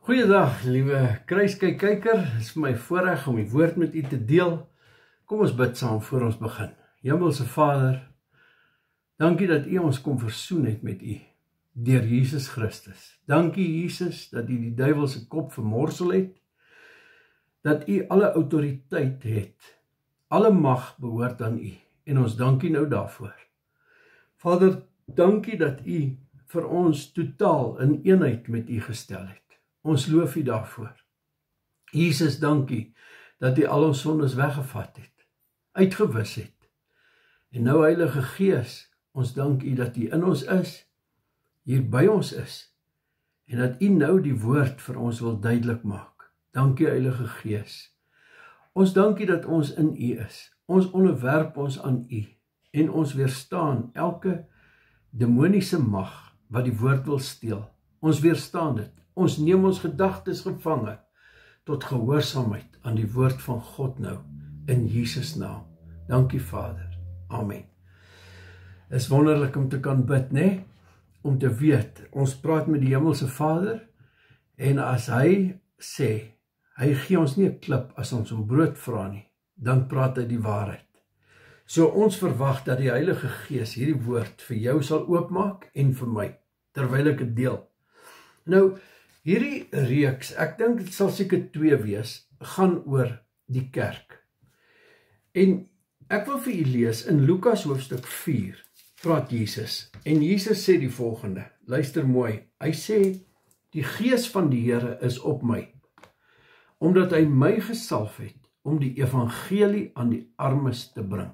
Goeiedag, liewe kruiskykker. Het is vir my voorreg om die woord met u te deel. Kom ons bid saam voor ons begin. Hemelse Vader, dankie dat u ons kom versoen het met u, deur Jesus Christus. Dankie Jesus, dat u die duiwel se kop vermorsel het, dat u alle autoriteit het. Alle mag behoort aan u, en ons dankie nou daarvoor. Vader, dankie dat u vir ons totaal in eenheid met u gestel het. Ons loof u daarvoor. Jesus, dankie dat u al ons sondes weggevat het, uitgewis het. En nou Heilige Gees, ons dank u dat u in ons is, hier by ons is, en dat u nou die woord vir ons wil duidelik maak. Dankie Heilige Gees. Ons dankie dat ons in u is. Ons onderwerp ons aan u, en ons weerstaan elke demoniese mag wat die woord wil steel. Ons weerstaan dit. Ons neem ons gedagtes gevange tot gehoorsaamheid aan die woord van God nou, in Jesus naam. Dankie Vader. Amen. Is wonderlik om te kan bid, né? Om te weet, ons praat met die hemelse Vader, en as hy sê, hy gee ons nie 'n klip as ons om brood vra nie, dan praat hy die waarheid. So ons verwag dat die Heilige Gees hierdie woord vir jou sal oopmaak en vir my, terwyl ek dit deel. Nou, hierdie reeks, ek dink dit sal seker 2 wees, gaan oor die kerk. En ek wil vir u lees in Lukas hoofstuk 4, praat Jesus. En Jesus sê die volgende, luister mooi, hy sê, die Gees van die Here is op my, omdat hy my gesalf het om die evangelie aan die armes te bring.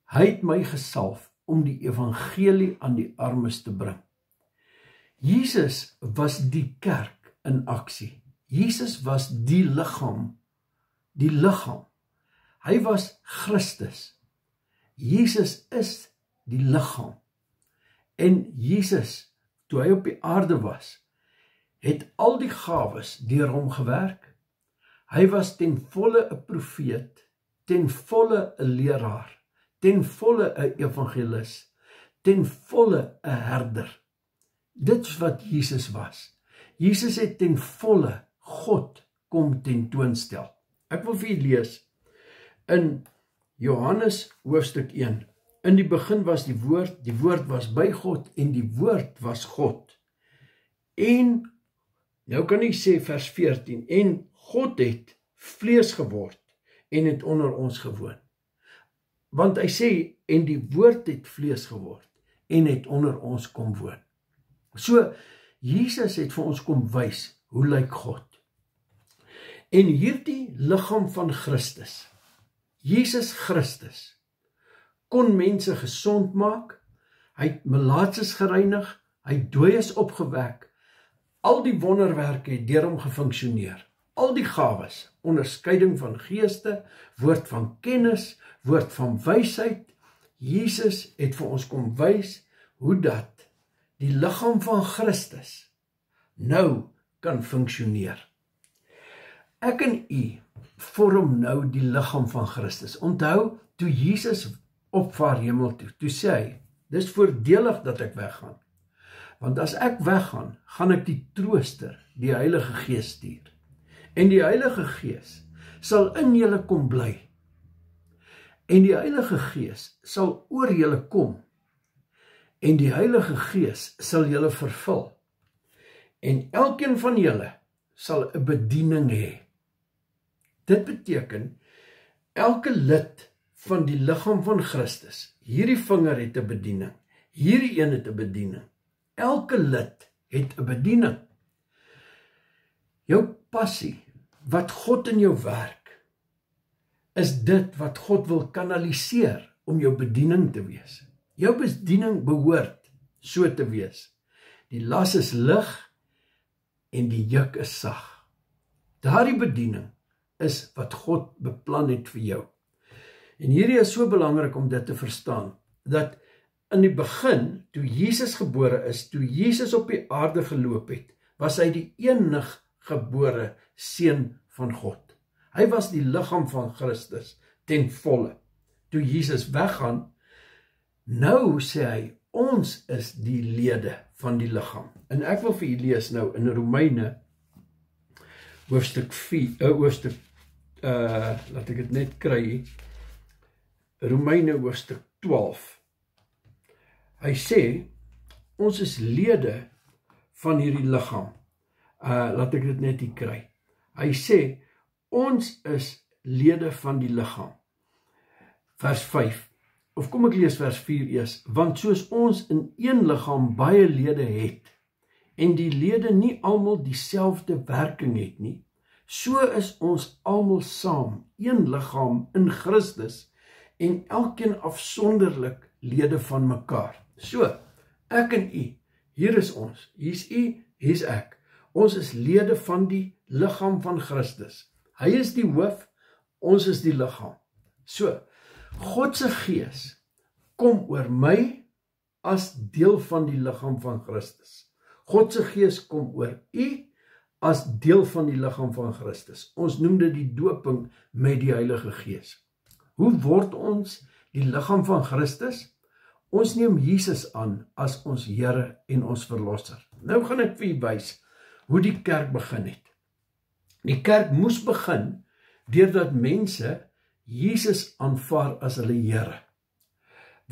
Hy het my gesalf om die evangelie aan die armes te bring. Jesus was die kerk in aksie. Jesus was die liggaam. Die liggaam. Hy was Christus. Jesus is die liggaam. En Jesus, toe hy op die aarde was, het al die gawes deur hom gewerk. Hy was ten volle 'n profeet, ten volle 'n leraar, ten volle 'n evangelis, ten volle 'n herder. Dit is wat Jesus was. Jesus het ten volle God kom tentoonstel. Ek wil vir u lees in Johannes hoofstuk 1. In die begin was die woord was by God en die woord was God. En, nou kan ek sê vers 14, en God het vlees geword en het onder ons gewoon. Want hy sê, en die woord het vlees geword en het onder ons kom woon. So, Jesus het vir ons kom wys, hoe lyk God? En hierdie liggaam van Christus, Jesus Christus, kon mense gesond maak, hy het melaatses gereinig, hy het dooies opgewek, al die wonderwerke het deur hom gefunksioneer, al die gawes, onderskeiding van geeste, woord van kennis, woord van wysheid, Jesus het vir ons kom wys, hoe dat die liggaam van Christus nou kan funksioneer. Ek en u vorm nou die liggaam van Christus. Onthou, toe Jesus opvaar hemel toe sê hy, dis voordelig dat ek weggaan. Want as ek weggaan, gaan ek die trooster, die Heilige Gees stuur. En die Heilige Gees sal in julle kom bly. En die Heilige Gees sal oor julle kom. En die Heilige Gees sal julle vervul. En elkeen van julle sal 'n bediening hê. Dit beteken, elke lid van die liggaam van Christus, hierdie vinger het 'n bediening, hierdie een het 'n bediening. Elke lid het 'n bediening. Jou passie, wat God in jou werk, is dit wat God wil kanaliseer om jou bediening te wees. Jou bediening behoort so te wees. Die las is lig en die juk is sag. Daardie bediening is wat God beplan het vir jou. En hierdie is so belangrik om dit te verstaan, dat in die begin, toe Jesus gebore is, toe Jesus op die aarde geloop het, was hy die enig gebore seun van God. Hy was die liggaam van Christus ten volle. Toe Jesus weggaan, nou sê hy, ons is die lede van die liggaam. En ek wil vir julle lees nou in Romeine hoofstuk 4, laat ek dit net kry, Romeine hoofstuk 12. Hy sê, ons is lede van hierdie liggaam. Laat ek dit net hier kry. Hy sê, ons is lede van die liggaam. Vers 5, of kom ek lees vers 4 eers, want soos ons in een liggaam baie lede het, en die lede nie almal dieselfde werking het nie, so is ons almal saam, een liggaam in Christus, en elkeen afsonderlik lede van mekaar. So, ek en u, hier is ons, hier is u, hier is ek. Ons is lede van die liggaam van Christus. Hy is die hoof, ons is die liggaam. So, God se gees kom oor my as deel van die liggaam van Christus. God se gees kom oor u as deel van die liggaam van Christus. Ons noem dit die doping met die Heilige Gees. Hoe word ons die liggaam van Christus? Ons neem Jesus aan as ons Here en ons Verlosser. Nou gaan ek vir u wys hoe die kerk begin het. Die kerk moes begin deurdat mense Jesus aanvaar as hulle Here.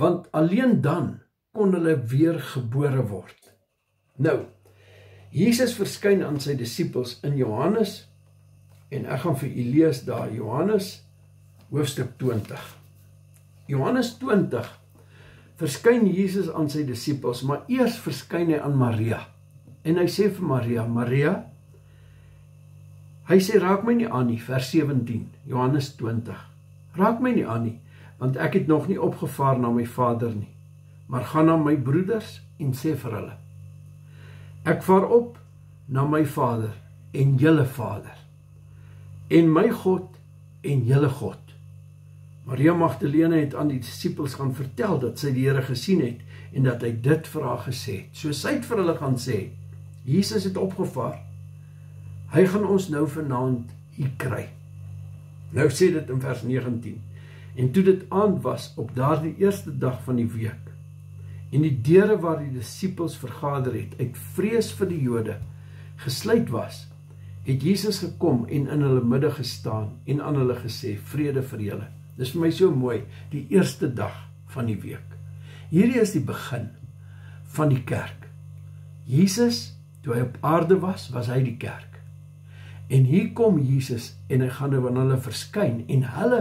Want alleen dan kon hulle weer gebore word. Nou, Jesus verskyn aan sy disippels in Johannes, en ek gaan vir u lees daar, Johannes hoofstuk 20. Johannes 20 verskyn Jesus aan sy disippels, maar eers verskyn hy aan Maria. En hy sê vir Maria, Maria, hy sê, raak my nie aan nie, vers 17, Johannes 20. Raak my nie aan nie, want ek het nog nie opgevaar na my Vader nie, maar gaan na my broeders en sê vir hulle, ek vaar op na my Vader en julle Vader, en my God en julle God. Maria Magdalene het aan die disippels gaan vertel dat sy die Here gesien het en dat hy dit vir haar gesê het. So sy het vir hulle gaan sê, Jesus het opgevaar, hy gaan ons nou vanaand hier kry. Nou sê dit in vers 19, en toe dit aand was op daardie eerste dag van die week, en die deure waar die disippels vergader het, uit vrees vir die Jode, gesluit was, het Jesus gekom en in hulle midde gestaan en aan hulle gesê, vrede vir julle. Dis vir my so mooi, die eerste dag van die week. Hierdie is die begin van die kerk. Jesus, toe hy op aarde was hy die kerk. En hier kom Jesus en hy gaan nou aan hulle verskyn en hulle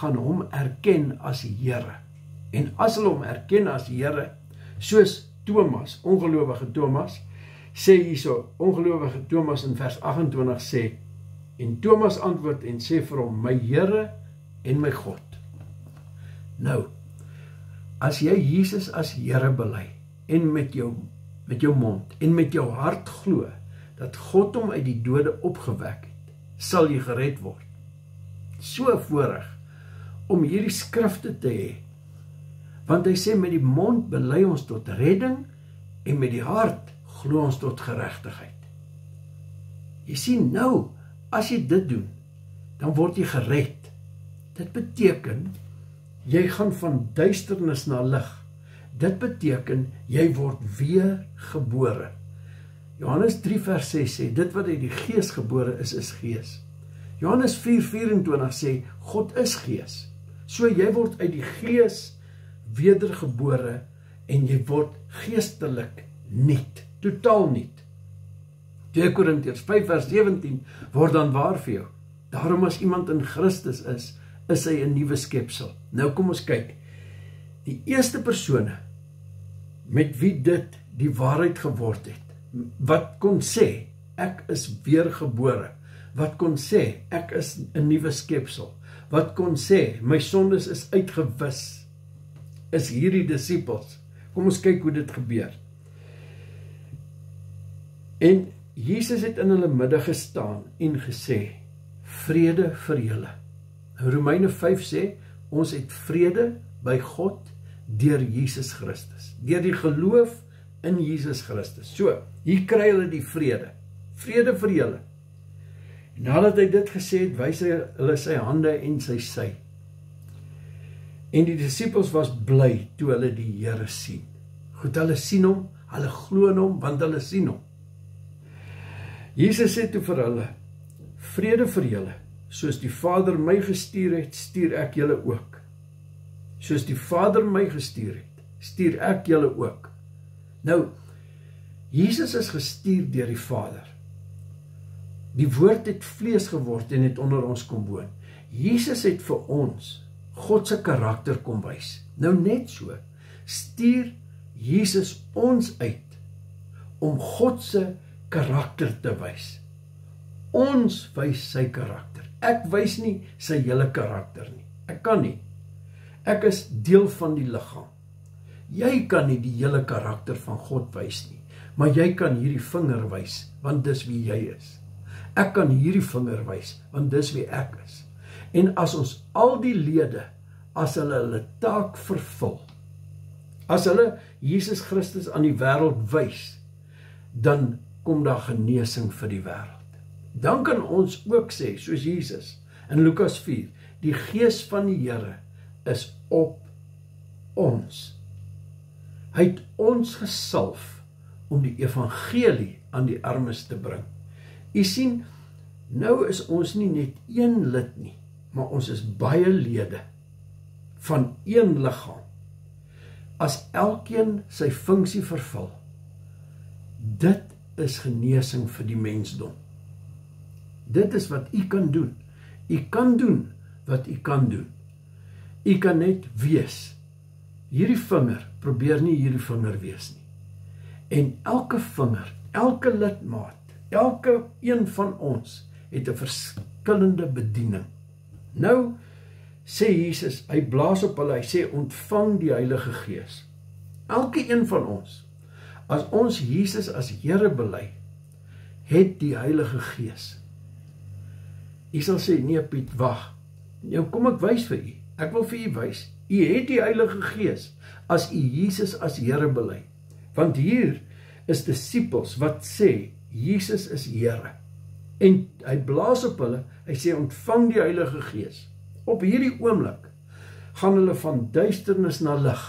gaan hom erken as Here. En as hulle hom erken as Here, soos Thomas, ongelowige Thomas, sê hierso, ongelowige Thomas in vers 28 sê, en Thomas antwoord en sê vir hom, my Here en my God. Nou, as jy Jesus as Here bely, en met jou mond, en met jou hart glo, dat God hom uit die dode opgewek het, sal jy gered word. So voorreg, om hierdie skrifte te hê, want hy sê met die mond bely ons tot redding, en met die hart glo ons tot geregtigheid. Jy sien nou, as jy dit doen, dan word jy gered. Dit beteken, jy gaan van duisternis na lig. Dit beteken, jy word weer gebore. Johannes 3 vers 6 sê, dit wat uit die gees gebore is gees. Johannes 4:24 sê, God is gees. So jy word uit die gees wedergebore en jy word geestelik nuut, totaal nuut. 2 Korintiërs 5 vers 17 word dan waar vir jou. Daarom as iemand in Christus is hy 'n nuwe skepsel. Nou kom ons kyk. Die eerste persone met wie dit die waarheid geword het, wat kon sê, ek is weergebore, wat kon sê, ek is 'n nuwe skepsel, wat kon sê, my sondes is uitgewis, is hierdie disippels. Kom ons kyk hoe dit gebeur. En Jesus het in hulle midde gestaan en gesê, vrede vir julle. Romeine 5 sê, ons het vrede by God deur Jesus Christus, deur die geloof in Jesus Christus. So, hier kry hulle die vrede vir julle. En nadat hy dit gesê het, wys hy hulle sy hande en sy sy. En die disippels was bly toe hulle die Here sien. Goed, hulle sien hom, hulle glo in hom, want hulle sien hom. Jesus sê toe vir hulle, vrede vir julle, soos die Vader my gestuur het, stuur ek julle ook. Soos die Vader my gestuur het, stuur ek julle ook. Nou, Jesus is gestuur deur die Vader. Die woord het vlees geword en het onder ons kom woon. Jesus het vir ons God se karakter kom wys. Nou net so, stuur Jesus ons uit om God se karakter te wys. Ons wys sy karakter. Ek wys nie sy hele karakter nie. Ek kan nie. Ek is deel van die liggaam. Jy kan nie die hele karakter van God wys nie, maar jy kan hierdie vinger wys, want dis wie jy is. Ek kan hierdie vinger wys, want dis wie ek is. En as ons al die lede, as hulle taak vervul, as hulle Jesus Christus aan die wêreld wys, dan kom daar genesing vir die wêreld. Dan kan ons ook sê, soos Jesus in Lukas 4, die Gees van die Here is op ons. Hy het ons gesalf om die evangelie aan die armes te bring. U sien, nou is ons nie net een lid nie, maar ons is baie lede van een liggaam. As elkeen sy funksie vervul, dit is genesing vir die mensdom. Dit is wat u kan doen. U kan doen wat u kan doen. U kan net wees. Hierdie vinger, probeer nie hierdie vinger wees nie. En elke vinger, elke lidmaat, elke een van ons het 'n verskillende bediening. Nou sê Jesus, hy blaas op hulle, hy sê ontvang die Heilige Gees. Elke een van ons, as ons Jesus as Here bely, het die Heilige Gees. U sal sê, nee Piet, wag. Nou kom ek wys vir u. Ek wil vir u wys. U het die Heilige Gees as u Jesus as Here bely. Want hier is disippels wat sê Jesus is Here. En hy blaas op hulle, hy sê ontvang die Heilige Gees. Op hierdie oomblik gaan hulle van duisternis na lig.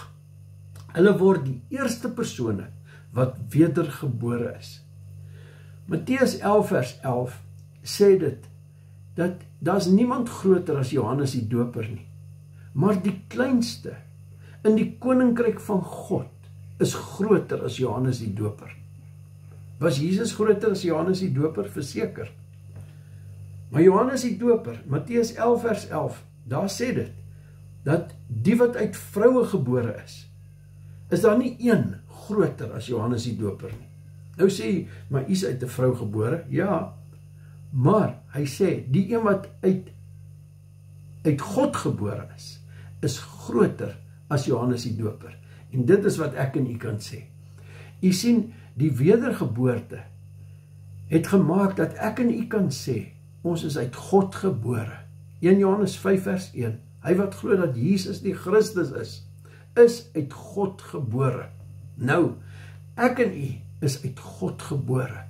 Hulle word die eerste persone wat wedergebore is. Matteus 11 vers 11 sê dit, dat daar's niemand groter as Johannes die Doper nie. Maar die kleinste in die koninkryk van God is groter as Johannes die Doper. Was Jesus groter as Johannes die Doper? Verseker. Maar Johannes die Doper, Matteus 11 vers 11, daar sê dit, dat die wat uit vroue gebore is daar nie een groter as Johannes die Doper nie. Nou sê hy, maar hy is uit 'n vrou gebore, ja, maar hy sê, die een wat uit God gebore is groter as Johannes die Doper. En dit is wat ek en u kan sê. U sien, die wedergeboorte het gemaak dat ek en u kan sê, ons is uit God gebore. 1 Johannes 5 vers 1, hy wat glo dat Jesus die Christus is uit God gebore. Nou, ek en u is uit God gebore.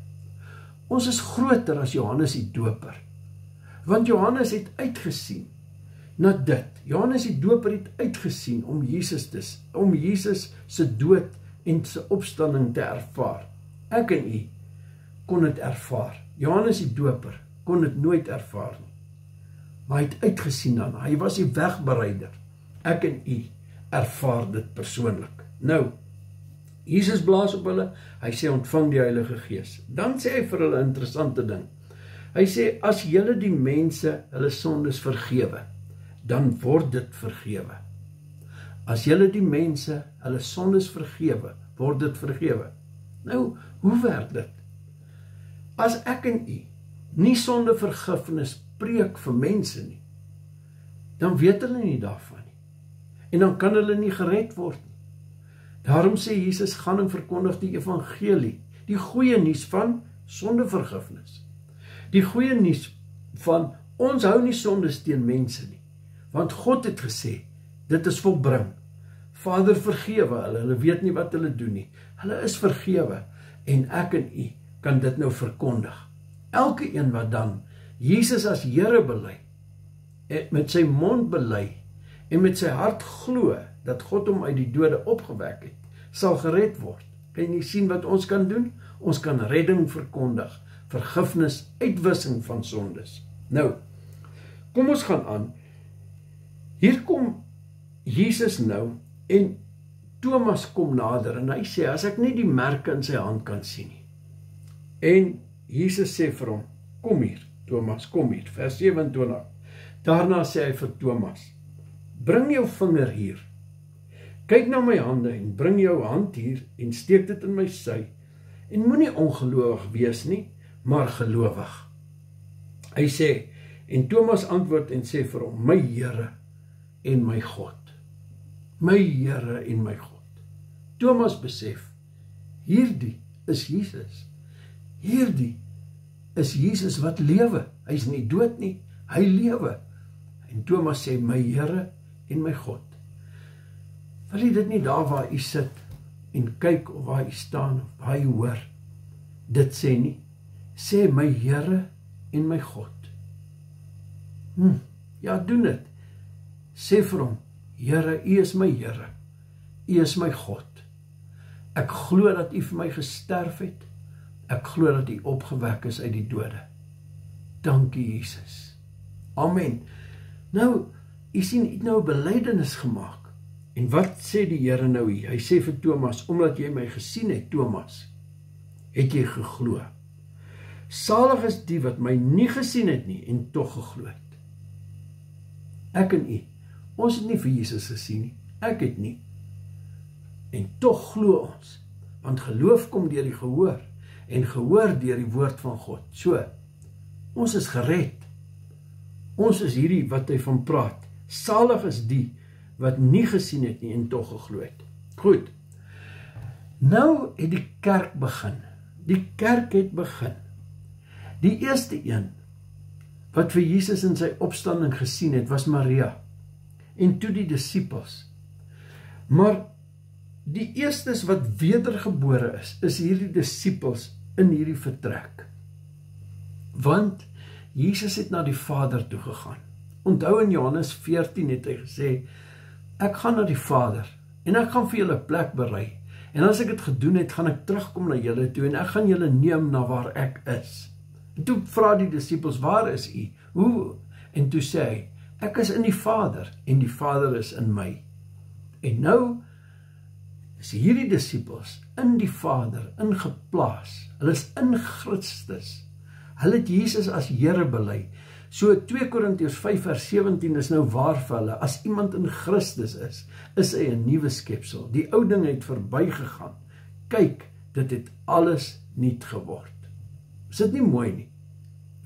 Ons is groter as Johannes die Doper. Want Johannes het uitgesien na dit. Johannes die Doper het uitgesien om Jesus se dood en se opstanding te ervaar. Ek en u kon dit ervaar. Johannes die Doper kon dit nooit ervaar nie. Maar hy het uitgesien daarna. Hy was die wegbereider. Ek en u ervaar dit persoonlik. Nou, Jesus blaas op hulle, hy sê ontvang die Heilige Gees. Dan sê hy vir hulle 'n interessante ding. Hy sê, as julle die mense hulle sondes vergewe, dan word dit vergewe. As julle die mense hulle sondes vergewe, word dit vergewe. Nou, hoe werk dit? As ek en u nie sondevergifnis preek vir mense nie, dan weet hulle nie daarvan nie. En dan kan hulle nie gered word nie. Daarom sê Jesus, gaan en verkondig die evangelie, die goeie nuus van sondevergifnis. Die goeie nuus van, ons hou nie sondes teen mense nie. Want God het gesê, dit is volbring. Vader, vergewe hulle, hulle weet nie wat hulle doen nie. Hulle is vergewe, en ek en u kan dit nou verkondig. Elke een wat dan Jesus as Here bely, met sy mond bely, en met sy hart glo, dat God hom uit die dode opgewek het, sal gered word. Kan jy sien wat ons kan doen? Ons kan redding verkondig, vergifnis, uitwissing van sondes. Nou, kom ons gaan aan. Hier kom Jesus nou en Thomas kom nader en hy sê, as ek nie die merke in sy hand kan sien nie. En Jesus sê vir hom, kom hier, Thomas, kom hier, vers 27. Daarna sê hy vir Thomas, bring jou vinger hier, kyk na my hande en bring jou hand hier en steek dit in my sy, en moenie ongelowig wees nie, maar gelowig. Hy sê, en Thomas antwoord en sê vir hom, my Here en my God. My Here en my God. Thomas besef, hierdie is Jesus. Hierdie is Jesus wat lewe. Hy is nie dood nie, hy lewe. En Thomas sê, my Here en my God. Wil jy dit nie daar waar jy sit en kyk of waar jy staan of waar jy hoor, dit sê nie. Sê my Here en my God. Ja, doen dit. Sê vir hom, Here, U is my Here. U is my God. Ek glo dat U vir my gesterf het. Ek glo dat U opgewek is uit die dode. Dankie Jesus. Amen. Nou, U sien, U het nou 'n belydenis gemaak. En wat sê die Here nou hier? Hy sê vir Thomas, omdat jy my gesien het, Thomas, het jy geglo. Salig is die wat my nie gesien het nie en tog geglo het. Ek en U, ons het nie vir Jesus gesien nie. Ek het nie. En tog glo ons, want geloof kom deur die gehoor en gehoor deur die woord van God. So, ons is gered. Ons is hierdie wat hy van praat. Salig is die wat nie gesien het nie en tog geglo het. Goed. Nou het die kerk begin. Die kerk het begin. Die eerste een wat vir Jesus in sy opstanding gesien het, was Maria. En toe die disippels. Maar die eerstes wat wedergebore is hierdie disippels in hierdie vertrek. Want Jesus het na die Vader toe gegaan. Onthou in Johannes 14 het hy gesê, ek gaan na die Vader en ek gaan vir julle 'n plek berei. En as ek dit gedoen het, gaan ek terugkom na julle toe en ek gaan julle neem na waar ek is. En toe vra die disippels, waar is U? Hoe? En toe sê hy, ek is in die Vader en die Vader is in my. En nou is hierdie disippels in die Vader ingeplaas. Hulle is in Christus. Hulle het Jesus as Here bely. So 2 Korintiërs 5 vers 17 is nou waar vir hulle. As iemand in Christus is hy 'n nuwe skepsel. Die ou ding het verbygegaan. Kyk, dit het alles nuut geword. Is dit nie mooi nie?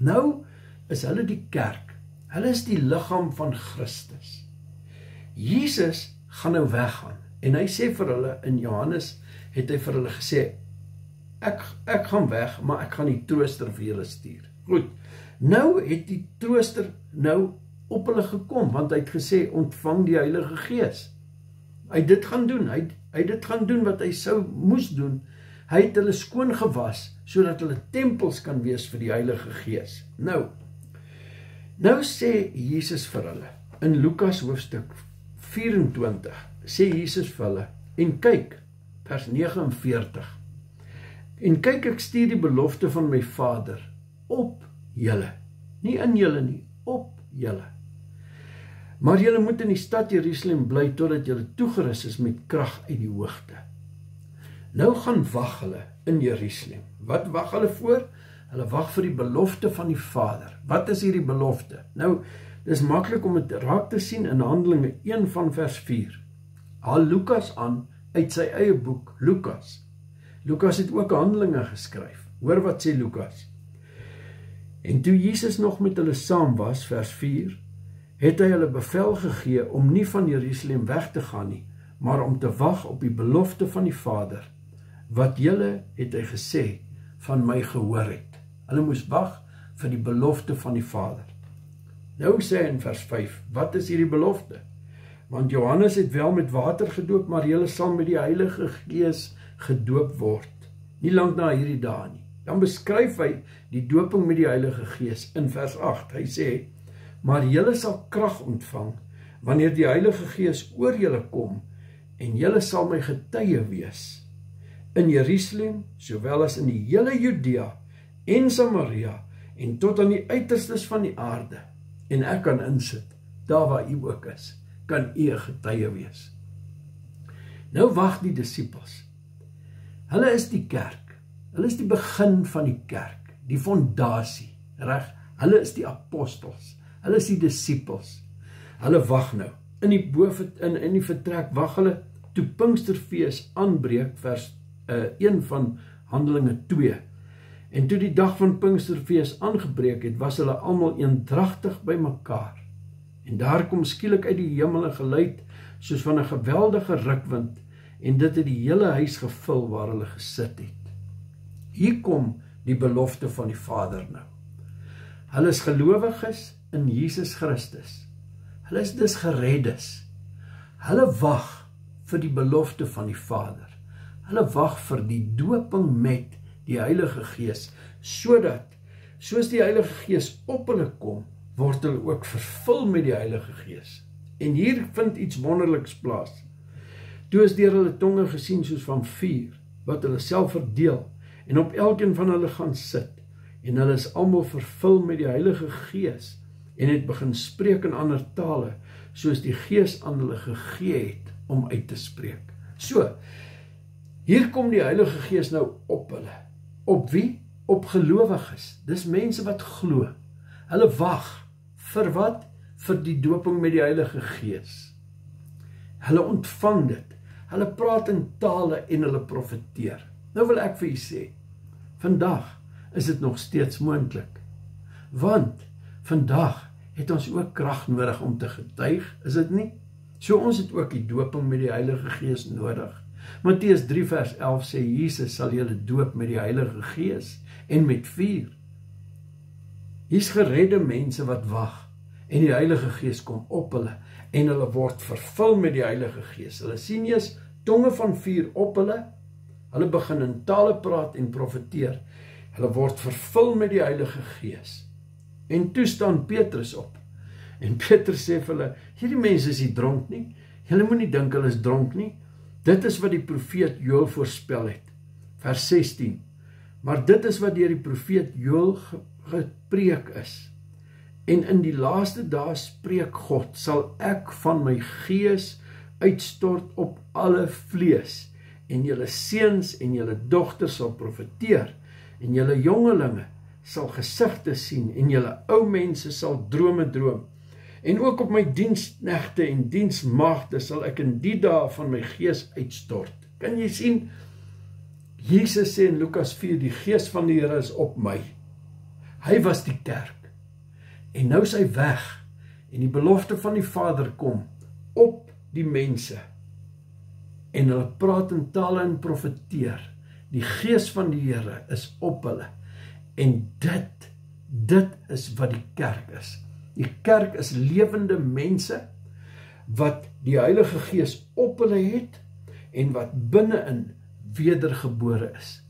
Nou is hulle die kerk. Hulle is die liggaam van Christus. Jesus gaan nou weggaan. En hy sê vir hulle, in Johannes het hy vir hulle gesê, ek gaan weg, maar ek gaan die trooster vir julle stuur. Goed, nou het die trooster nou op hulle gekom, want hy het gesê, ontvang die Heilige Gees. Hy het dit gaan doen, hy het dit gaan doen wat hy sou moes doen. Hy het hulle skoon gewas, sodat hulle tempels kan wees vir die Heilige Gees. Nou sê Jesus vir hulle, in Lukas hoofstuk 24, sê Jesus vir hulle, en kyk, vers 49, en kyk, ek stuur die belofte van my Vader op julle, nie in julle nie, op julle. Maar julle moet in die stad Jerusalem bly, totdat julle toegerus is met krag uit die hoogte. Nou gaan wag hulle in Jerusalem. Wat wag hulle voor? Hulle wag vir die belofte van die Vader. Wat is hierdie belofte? Nou, dis maklik om dit raak te sien in Handelinge 1 van vers 4. Haal Lukas aan uit sy eie boek, Lukas. Lukas het ook Handelinge geskryf. Hoor wat sê Lukas. En toe Jesus nog met hulle saam was, vers 4, het hy hulle bevel gegee om nie van Jerusalem weg te gaan nie, maar om te wag op die belofte van die Vader, wat julle, het hy gesê, van my gehoor het. Hulle moes wag vir die belofte van die Vader. Nou sê hy in vers 5, wat is hierdie belofte? Want Johannes het wel met water gedoop, maar julle sal met die Heilige Gees gedoop word. Nie lank na hierdie dae nie. Dan beskryf hy die dooping met die Heilige Gees in vers 8. Hy sê, maar julle sal krag ontvang, wanneer die Heilige Gees oor julle kom, en julle sal my getuie wees in Jerusalem, sowel as in die hele Judea en Samaria, en tot aan die uiterstes van die aarde. En ek kan insit, daar waar u ook is, kan u 'n getuie wees. Nou wag die disippels. Hulle is die kerk. Hulle is die begin van die kerk, die fondasie, reg? Hulle is die apostels. Hulle is die disippels. Hulle wag nou. In die vertrek wag hulle toe Pinksterfees aanbreek, vers 1 van Handelinge 2. En toe die dag van Pinksterfees aangebreek het, was hulle almal eendragtig by mekaar. En daar kom skielik uit die hemel 'n geluid soos van 'n geweldige rukwind, en dit het die hele huis gevul waar hulle gesit het. Hier kom die belofte van die Vader nou. Hulle is gelowiges in Jesus Christus. Hulle is dus gereddes. Hulle wag vir die belofte van die Vader. Hulle wag vir die doping met die Heilige Gees, soos die Heilige Gees op hulle kom, word hulle ook vervul met die Heilige Gees. En hier vind iets wonderliks plaas. Toe is deur hulle tonge gesien soos van vuur, wat hulle self verdeel, en op elkeen van hulle gaan sit, en hulle is almal vervul met die Heilige Gees, en het begin spreek in ander tale, soos die Gees aan hulle gegee het om uit te spreek. So, hier kom die Heilige Gees nou op hulle. Op wie? Op gelowiges. Dis mense wat glo. Hulle wag. Vir wat? Vir die doping met die Heilige Gees. Hulle ontvang dit. Hulle praat in tale en hulle profeteer. Nou wil ek vir u sê, vandag is dit nog steeds moontlik. Want vandag het ons ook krag nodig om te getuig, is dit nie? So ons het ook die doping met die Heilige Gees nodig. Matteus 3 vers 11 sê, Jesus sal julle doop met die Heilige Gees en met vuur. Hier's geredde mense wat wag, en die Heilige Gees kom op hulle, en hulle word vervul met die Heilige Gees. Hulle sien eers tonge van vuur op hulle, hulle begin in tale praat en profeteer. Hulle word vervul met die Heilige Gees. En toe staan Petrus op. En Petrus sê vir hulle, hierdie mense is nie dronk nie. Julle moet nie dink hulle is dronk nie. Dit is wat die profeet Joël voorspel het. Vers 16. Maar dit is wat deur die profeet Joël gepreek is. En in die laaste dae spreek God, sal ek van my gees uitstort op alle vlees, en julle seuns en julle dogters sal profeteer, en julle jongelinge sal gesigte sien, en julle ou mense sal drome droom. En ook op my diensknegte en diensmaagde sal ek in die dae van my gees uitstort. Kan jy sien? Jesus sê in Lukas 4, die gees van die Here is op my. Hy was die kerk. En nou is hy weg, en die belofte van die Vader kom op die mense, en hulle praat in tale en profeteer. Die gees van die Here is op hulle, en dit is wat die kerk is. Die kerk is lewende mense, wat die Heilige Gees op hulle het, en wat binne-in wedergebore is,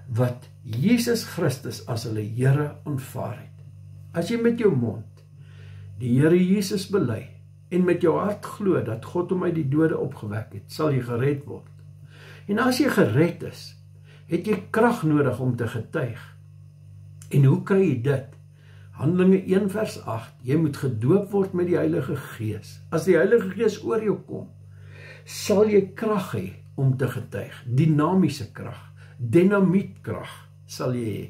wat Jesus Christus as hulle Here aanvaar het. As jy met jou mond die Here Jesus bely, en met jou hart glo dat God hom uit die dode opgewek het, sal jy gered word. En as jy gered is, het jy krag nodig om te getuig. En hoe kry jy dit? Handelinge 1 vers 8, jy moet gedoop word met die Heilige Gees. As die Heilige Gees oor jou kom, sal jy krag hê om te getuig. Dinamiese krag, dinamietkrag sal jy hê.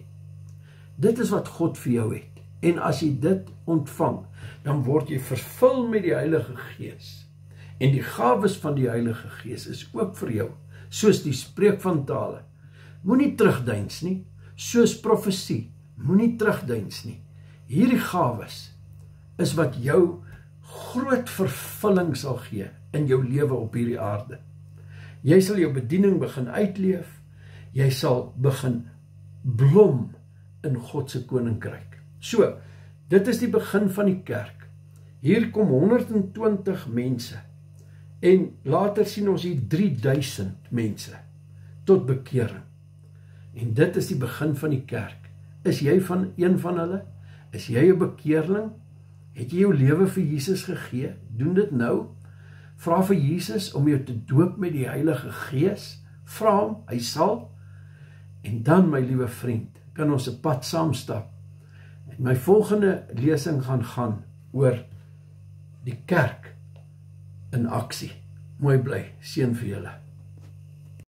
Dit is wat God vir jou het. En as jy dit ontvang, dan word jy vervul met die Heilige Gees. En die gawes van die Heilige Gees is ook vir jou, soos die spreek van tale. Moenie terugdeins nie, soos profesie, moenie terugdeins nie. Hierdie gawes is wat jou groot vervulling sal gee in jou lewe op hierdie aarde. Jy sal jou bediening begin uitleef, jy sal begin blom in God se koninkryk. So, dit is die begin van die kerk. Hier kom 120 mense en later sien ons hier 3000 mense tot bekering. En dit is die begin van die kerk. Is jy van een van hulle? Is jy 'n bekeerling? Het jy jou lewe vir Jesus gegee? Doen dit nou. Vra vir Jesus om jou te doop met die Heilige Gees. Vra hom, hy sal. En dan, my liewe vriend, kan ons 'n pad saamstap. En my volgende lesing gaan oor die kerk in aksie. Mooi bly, seën vir julle.